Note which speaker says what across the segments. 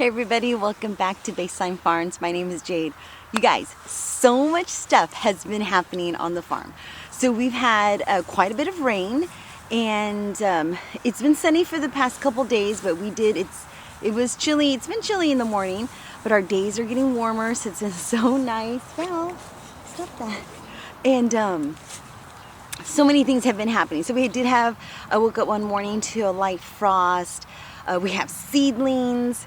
Speaker 1: Hey everybody, welcome back to Baseline Farms. My name is Jade. You guys, so much stuff has been happening on the farm. So we've had quite a bit of rain, and it's been sunny for the past couple days, but it was chilly. It's been chilly in the morning, but our days are getting warmer, so it's been so nice. Well, stop that. And so many things have been happening. So I woke up one morning to a light frost. We have seedlings.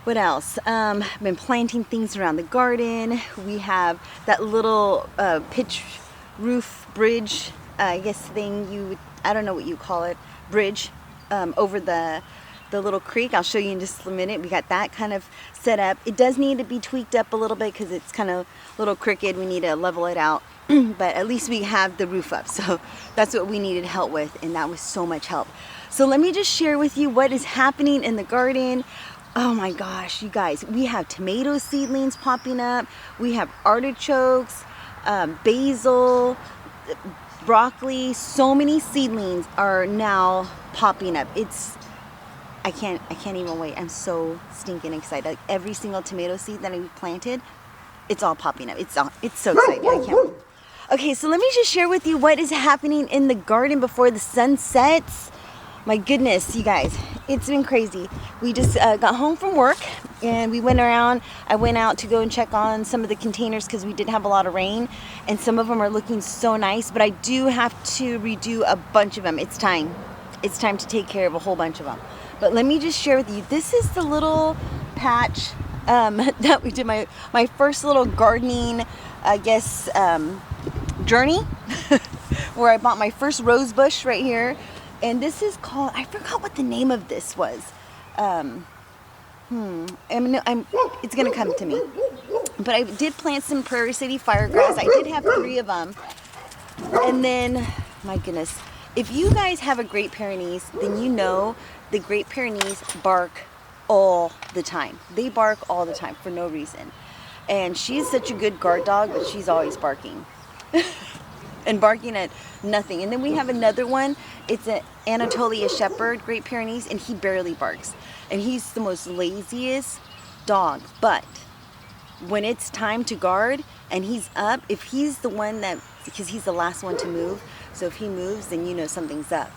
Speaker 1: What else? I've been planting things around the garden. We have that little pitch roof bridge, I guess thing I don't know what you call it, bridge over the little creek. I'll show you in just a minute. We got that kind of set up. It does need to be tweaked up a little bit because it's kind of a little crooked. We need to level it out. But at least we have the roof up. So that's what we needed help with, and that was so much help. So let me just share with you what is happening in the garden. Oh my gosh, you guys, we have tomato seedlings popping up. We have artichokes, basil, broccoli. So many seedlings are now popping up. I can't even wait. I'm so stinking excited. Like every single tomato seed that I planted, it's all popping up. It's so exciting. I can't wait. Okay, so let me just share with you what is happening in the garden before the sun sets. My goodness, you guys, it's been crazy. We just got home from work and we went around. I went out to go and check on some of the containers because we did have a lot of rain, and some of them are looking so nice, but I do have to redo a bunch of them. It's time to take care of a whole bunch of them. But let me just share with you, this is the little patch that we did my first little gardening, I guess, journey where I bought my first rose bush right here. And this is called, I forgot what the name of this was. It's gonna come to me. But I did plant some Prairie City firegrass. I did have 3 of them. And then, my goodness, if you guys have a Great Pyrenees, then you know the Great Pyrenees bark all the time. They bark all the time for no reason. And she's such a good guard dog, but she's always barking. And barking at nothing. And then we have another one. It's an Anatolia Shepherd, Great Pyrenees, and he barely barks. And he's the most laziest dog. But when it's time to guard and he's up, if he's the one because he's the last one to move, so if he moves, then you know something's up.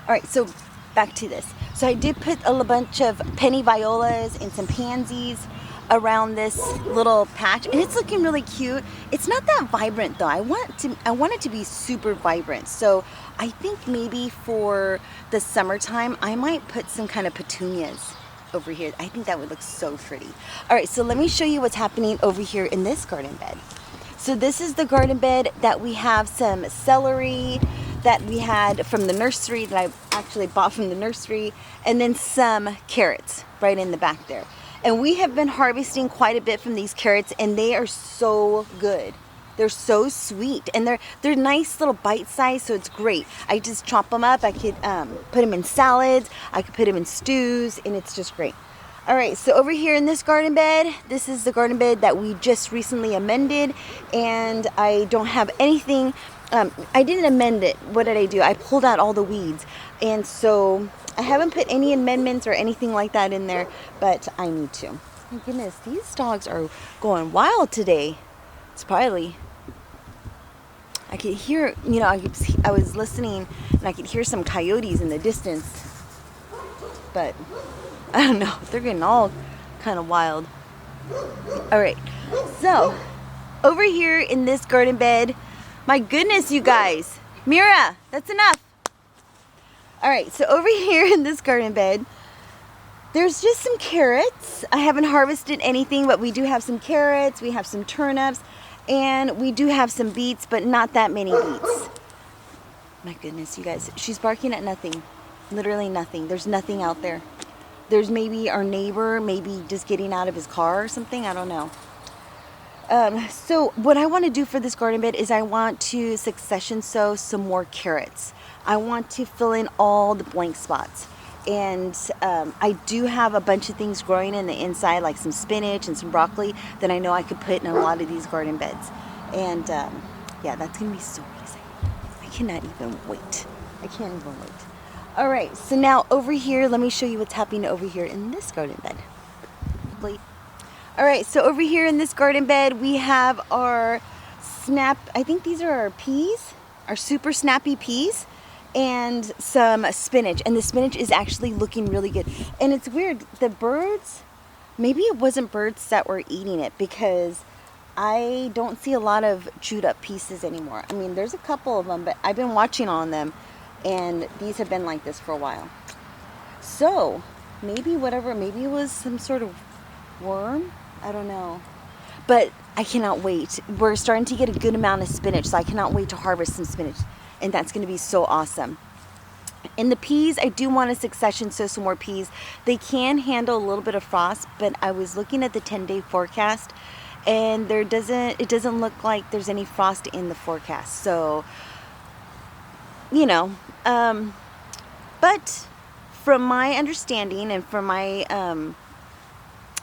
Speaker 1: All right, so back to this. So I did put a bunch of penny violas and some pansies around this little patch, and it's looking really cute. It's not that vibrant though. I want it to be super vibrant. So I think maybe for the summertime I might put some kind of petunias over here. I think that would look so pretty. All right, so let me show you what's happening over here in this garden bed. So this is the garden bed that we have some celery that we had from the nursery, that I actually bought from the nursery, and then some carrots right in the back there. And we have been harvesting quite a bit from these carrots, and they are so good. They're so sweet, and they're nice little bite size, so it's great. I just chop them up. I could put them in salads. I could put them in stews, and it's just great. All right, so over here in this garden bed, this is the garden bed that we just recently amended, and I don't have anything. I didn't amend it. What did I do? I pulled out all the weeds, and so I haven't put any amendments or anything like that in there, but I need to. My goodness, these dogs are going wild today. It's probably, I could hear, I was listening and I could hear some coyotes in the distance, but I don't know, they're getting all kind of wild. All right, so over here in this garden bed, my goodness, you guys, Mira, that's enough. All right, so over here in this garden bed, there's just some carrots. I haven't harvested anything, but we do have some carrots, we have some turnips, and we do have some beets, but not that many beets. My goodness, you guys, she's barking at nothing. Literally nothing. There's nothing out there. There's maybe our neighbor, maybe just getting out of his car or something, I don't know. So what I want to do for this garden bed is I want to succession sow some more carrots. I want to fill in all the blank spots. And I do have a bunch of things growing in the inside, like some spinach and some broccoli that I know I could put in a lot of these garden beds. And yeah, that's going to be so exciting. I cannot even wait. I can't even wait. All right, so now over here, let me show you what's happening over here in this garden bed. All right, so over here in this garden bed, we have our I think these are our peas, our super snappy peas, and some spinach. And the spinach is actually looking really good. And it's weird, the birds, maybe it wasn't birds that were eating it, because I don't see a lot of chewed up pieces anymore. I mean, there's a couple of them, but I've been watching on them, and these have been like this for a while. So maybe it was some sort of worm. I don't know. But I cannot wait. We're starting to get a good amount of spinach, so I cannot wait to harvest some spinach. And that's going to be so awesome. And the peas, I do want a succession sow some more peas. They can handle a little bit of frost, but I was looking at the 10-day forecast, and it doesn't look like there's any frost in the forecast. So, you know, but from my understanding and from my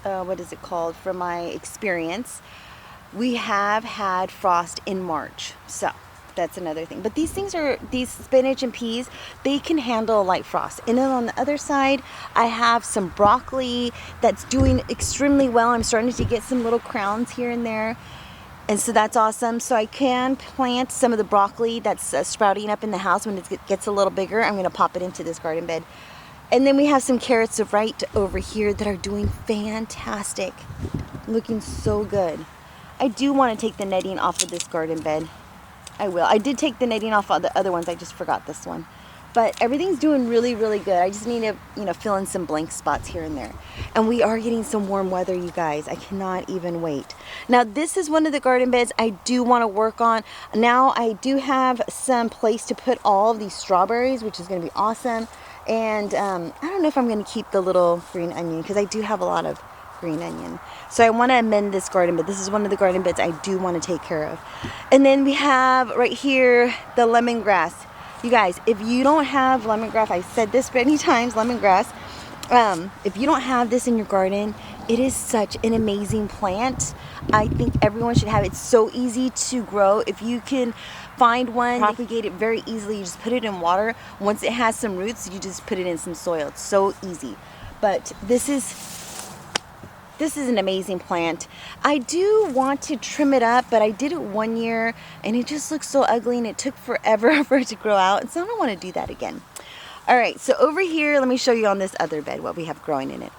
Speaker 1: from my experience, we have had frost in March. So that's another thing. But these spinach and peas, they can handle light frost. And then on the other side, I have some broccoli that's doing extremely well. I'm starting to get some little crowns here and there. And so that's awesome. So I can plant some of the broccoli that's sprouting up in the house. When it gets a little bigger, I'm going to pop it into this garden bed. And then we have some carrots right over here that are doing fantastic. Looking so good. I do want to take the netting off of this garden bed. I will. I did take the netting off of the other ones. I just forgot this one. But everything's doing really, really good. I just need to, fill in some blank spots here and there. And we are getting some warm weather, you guys. I cannot even wait. Now, this is one of the garden beds I do want to work on. Now, I do have some place to put all of these strawberries, which is going to be awesome. And I don't know if I'm going to keep the little green onion, because I do have a lot of green onion. So I want to amend this garden bed. This is one of the garden beds I do want to take care of. And then we have right here the lemongrass. You guys, if you don't have lemongrass, I said this many times, lemongrass, if you don't have this in your garden, it is such an amazing plant. I think everyone should have it. It's so easy to grow. If you can find one, propagate it very easily. You just put it in water. Once it has some roots, you just put it in some soil. It's so easy. But this is an amazing plant. I do want to trim it up, but I did it one year and it just looks so ugly and it took forever for it to grow out. And so I don't want to do that again. All right, so over here, let me show you on this other bed what we have growing in it.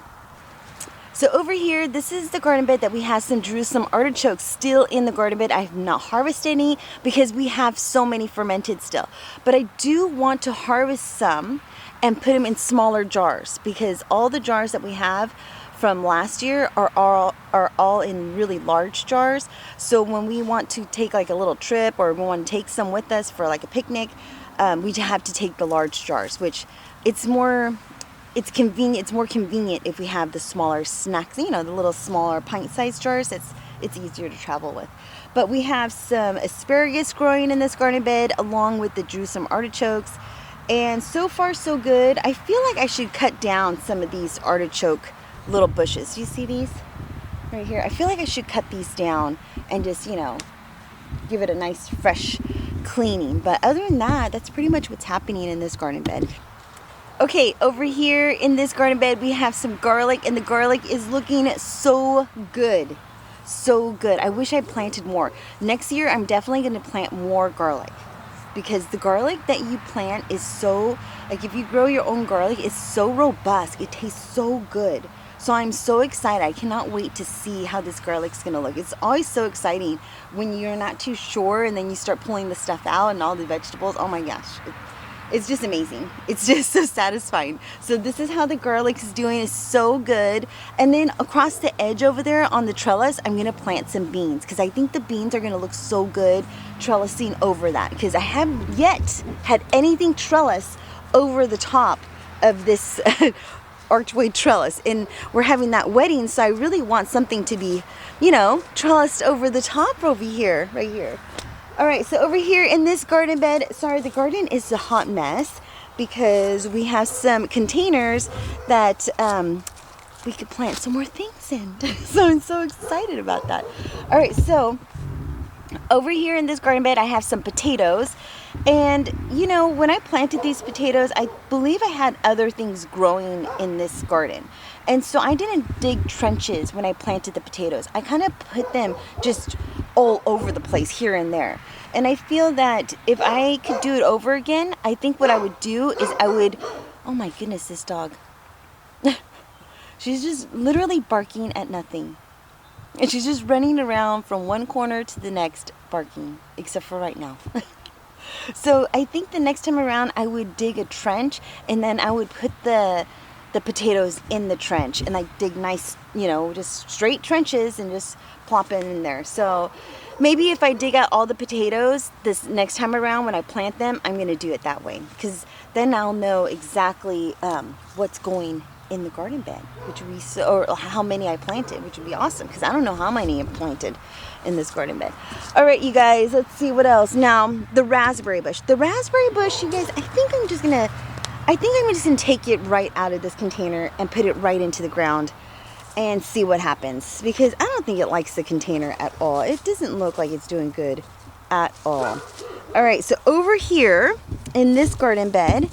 Speaker 1: So over here, this is the garden bed that we have some Jerusalem artichokes still in the garden bed. I have not harvested any because we have so many fermented still. But I do want to harvest some and put them in smaller jars, because all the jars that we have from last year are all in really large jars. So when we want to take like a little trip, or we want to take some with us for like a picnic, we have to take the large jars, which it's more convenient. It's more convenient if we have the smaller snacks, the little smaller pint-sized jars. It's easier to travel with. But we have some asparagus growing in this garden bed along with the Jerusalem artichokes. And so far so good. I feel like I should cut down some of these artichoke little bushes. Do you see these right here? I feel like I should cut these down and just, give it a nice fresh cleaning. But other than that, that's pretty much what's happening in this garden bed. Okay, over here in this garden bed, we have some garlic, and the garlic is looking so good. So good. I wish I planted more. Next year, I'm definitely going to plant more garlic, because the garlic that you plant is so, like if you grow your own garlic, it's so robust. It tastes so good. So I'm so excited. I cannot wait to see how this garlic's going to look. It's always so exciting when you're not too sure and then you start pulling the stuff out and all the vegetables. Oh my gosh. It's just amazing. It's just so satisfying. So this is how the garlic is doing. It's so good. And then across the edge over there on the trellis, I'm going to plant some beans, because I think the beans are going to look so good trellising over that, because I haven't yet had anything trellis over the top of this archway trellis. And we're having that wedding, so I really want something to be, trellised over the top over here, right here. All right, so over here in this garden bed, the garden is a hot mess because we have some containers that we could plant some more things in. So I'm so excited about that. All right, so Over here in this garden bed, I have some potatoes. And, you know, when I planted these potatoes, I believe I had other things growing in this garden. And so I didn't dig trenches when I planted the potatoes. I kind of put them just all over the place, here and there. And I feel that if I could do it over again, I think what I would do is I would... Oh my goodness, this dog. She's just literally barking at nothing. And she's just running around from one corner to the next barking, except for right now. So I think the next time around I would dig a trench, and then I would put the potatoes in the trench and like dig nice, you know, just straight trenches and just plop it in there. So maybe if I dig out all the potatoes this next time around when I plant them, I'm going to do it that way, because then I'll know exactly what's going in the garden bed, which would be so, or how many I planted, which would be awesome, because I don't know how many I planted in this garden bed. All right, you guys, let's see what else. Now, the raspberry bush. The raspberry bush, you guys, I think I'm just gonna take it right out of this container and put it right into the ground and see what happens, because I don't think it likes the container at all. It doesn't look like it's doing good at all. All right, so over here in this garden bed,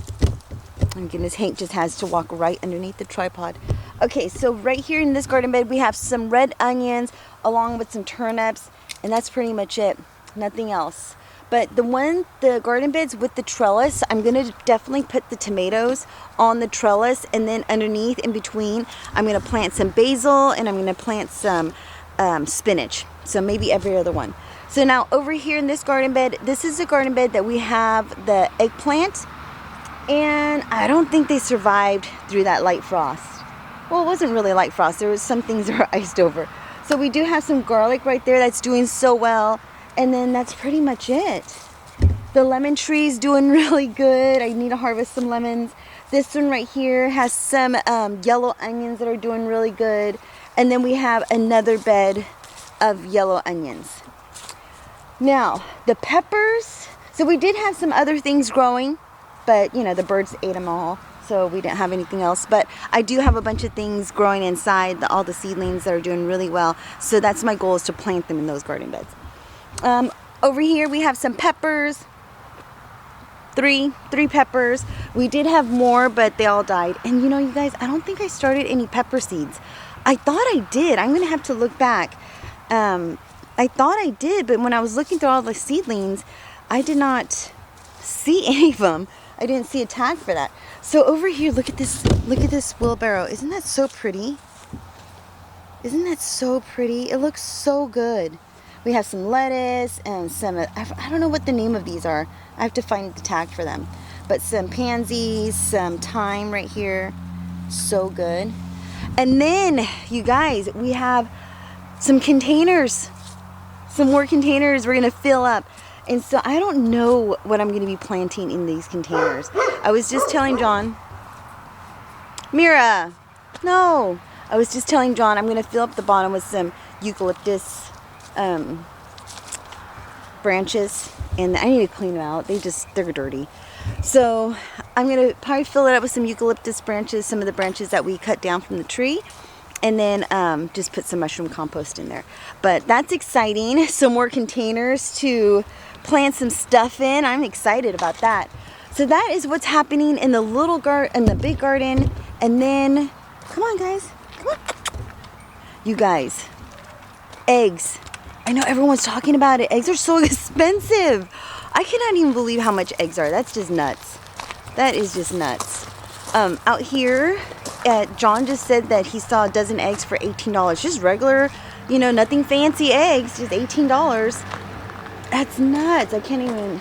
Speaker 1: oh my goodness, Hank just has to walk right underneath the tripod. Okay, so right here in this garden bed, we have some red onions along with some turnips, and that's pretty much it. Nothing else. But the garden beds with the trellis, I'm going to definitely put the tomatoes on the trellis, and then underneath, in between, I'm going to plant some basil, and I'm going to plant some spinach. So maybe every other one. So now over here in this garden bed, this is the garden bed that we have the eggplant. And I don't think they survived through that light frost. Well, it wasn't really light frost. There was some things that were iced over. So we do have some garlic right there that's doing so well. And then that's pretty much it. The lemon tree's doing really good. I need to harvest some lemons. This one right here has some yellow onions that are doing really good. And then we have another bed of yellow onions. Now, the peppers. So we did have some other things growing, but, you know, the birds ate them all, so we didn't have anything else. But I do have a bunch of things growing inside, all the seedlings that are doing really well. So that's my goal, is to plant them in those garden beds. Over here we have some peppers. Three peppers. We did have more, but they all died. And you know, you guys, I don't think I started any pepper seeds. I thought I did. I'm going to have to look back. I thought I did, but when I was looking through all the seedlings, I did not see any of them. I didn't see a tag for that. So over here, look at this wheelbarrow. Isn't that so pretty? Isn't that so pretty? It looks so good. We have some lettuce and some, I don't know what the name of these are. I have to find the tag for them. But some pansies, some thyme right here. So good. And then, you guys, we have some containers. Some more containers we're going to fill up. And so I don't know what I'm going to be planting in these containers. I was just telling John, Mira, no. I was just telling John I'm going to fill up the bottom with some eucalyptus branches. And I need to clean them out. They're dirty. So I'm going to probably fill it up with some eucalyptus branches, some of the branches that we cut down from the tree. And then just put some mushroom compost in there. But that's exciting. Some more containers to plant some stuff in. I'm excited about that. So that is what's happening in the little garden, in the big garden. And then, come on guys, come on. You guys, eggs. I know everyone's talking about it. Eggs are so expensive. I cannot even believe how much eggs are. That's just nuts. That is just nuts. Out here, John just said that he saw a dozen eggs for $18. Just regular, you know, nothing fancy eggs, just $18. That's nuts. I can't even,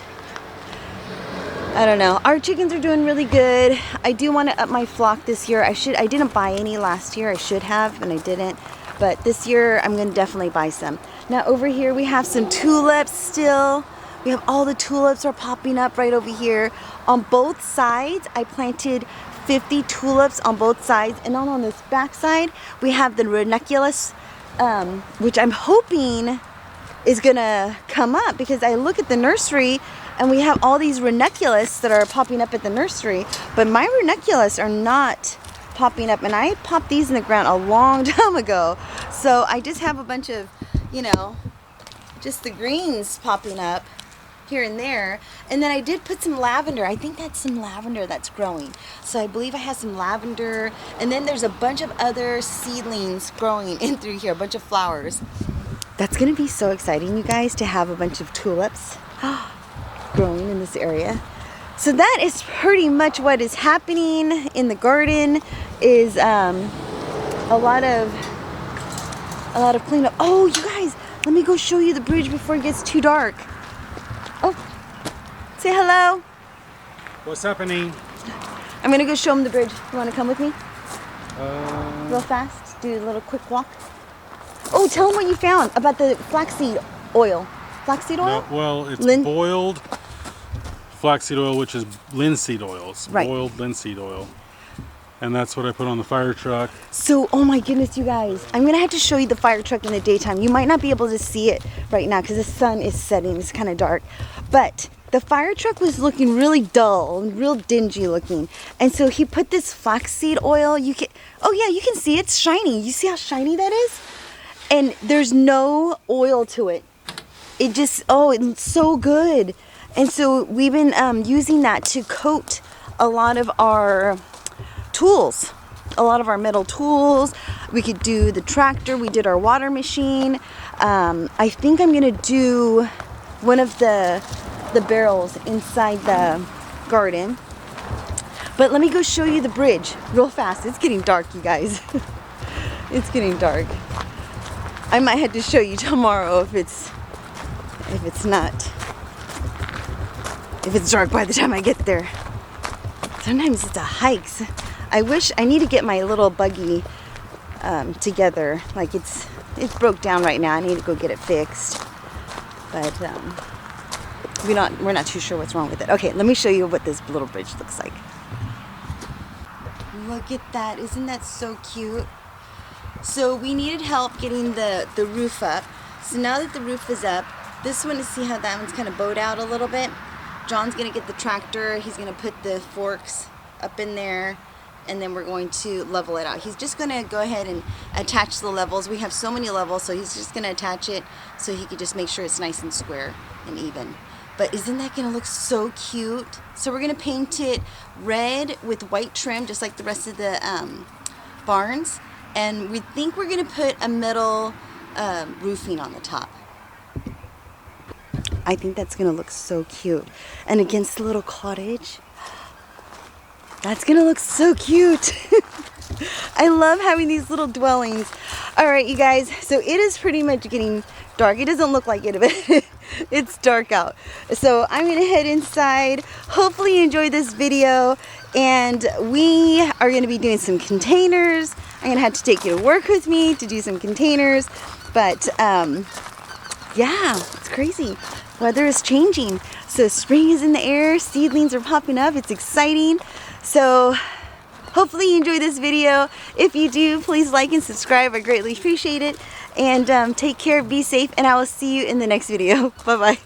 Speaker 1: I don't know. Our chickens are doing really good. I do want to up my flock this year. I didn't buy any last year. I should have, and I didn't. But this year, I'm going to definitely buy some. Now, over here, we have some tulips still. We have all the tulips are popping up right over here. On both sides, I planted 50 tulips on both sides. And on this back side, we have the ranunculus, which I'm hoping is gonna come up, because I look at the nursery and we have all these ranunculus that are popping up at the nursery, but my ranunculus are not popping up, and I popped these in the ground a long time ago. So I just have a bunch of, you know, just the greens popping up here and there. And then I did put some lavender. I think that's some lavender that's growing. So I believe I have some lavender. And then there's a bunch of other seedlings growing in through here, a bunch of flowers. That's gonna be so exciting, you guys, to have a bunch of tulips growing in this area. So that is pretty much what is happening in the garden. Is a lot of cleanup. Oh, you guys, let me go show you the bridge before it gets too dark. Oh, say hello.
Speaker 2: What's happening?
Speaker 1: I'm gonna go show them the bridge. You wanna come with me? Real fast, do a little quick walk. Oh, tell them what you found about the flaxseed oil. Flaxseed oil?
Speaker 2: No, well, it's boiled flaxseed oil, which is linseed oil. It's boiled linseed oil. And that's what I put on the fire truck.
Speaker 1: So, oh my goodness, you guys. I'm going to have to show you the fire truck in the daytime. You might not be able to see it right now because the sun is setting. It's kind of dark. But the fire truck was looking really dull and real dingy looking. And so he put this flaxseed oil. You can see it's shiny. You see how shiny that is? And there's no oil to it. It just, it's so good. And so we've been using that to coat a lot of our tools, a lot of our metal tools. We could do the tractor. We did our water machine. I think I'm gonna do one of the barrels inside the garden. But let me go show you the bridge real fast. It's getting dark, you guys. It's getting dark. I might have to show you tomorrow if it's dark by the time I get there. Sometimes it's a hike. I need to get my little buggy together. Like it's broke down right now. I need to go get it fixed. But we're not too sure what's wrong with it. Okay, let me show you what this little bridge looks like. Look at that. Isn't that so cute? So we needed help getting the roof up. So now that the roof is up, this one, to see how that one's kind of bowed out a little bit. John's gonna get the tractor. He's gonna put the forks up in there, and then we're going to level it out. He's just gonna go ahead and attach the levels. We have so many levels, so he's just gonna attach it so he can just make sure it's nice and square and even. But isn't that gonna look so cute? So we're gonna paint it red with white trim, just like the rest of the barns. And we think we're gonna put a metal roofing on the top. I think that's gonna look so cute. And against the little cottage, that's gonna look so cute. I love having these little dwellings. All right, you guys, so it is pretty much getting dark. It doesn't look like it, but it's dark out. So I'm gonna head inside. Hopefully you enjoyed this video, and we are gonna be doing some containers. I'm gonna have to take you to work with me to do some containers, but yeah, it's crazy. Weather is changing. So spring is in the air, seedlings are popping up, it's exciting. So hopefully you enjoyed this video. If you do, please like and subscribe. I greatly appreciate it. And take care, be safe, and I will see you in the next video. Bye-bye.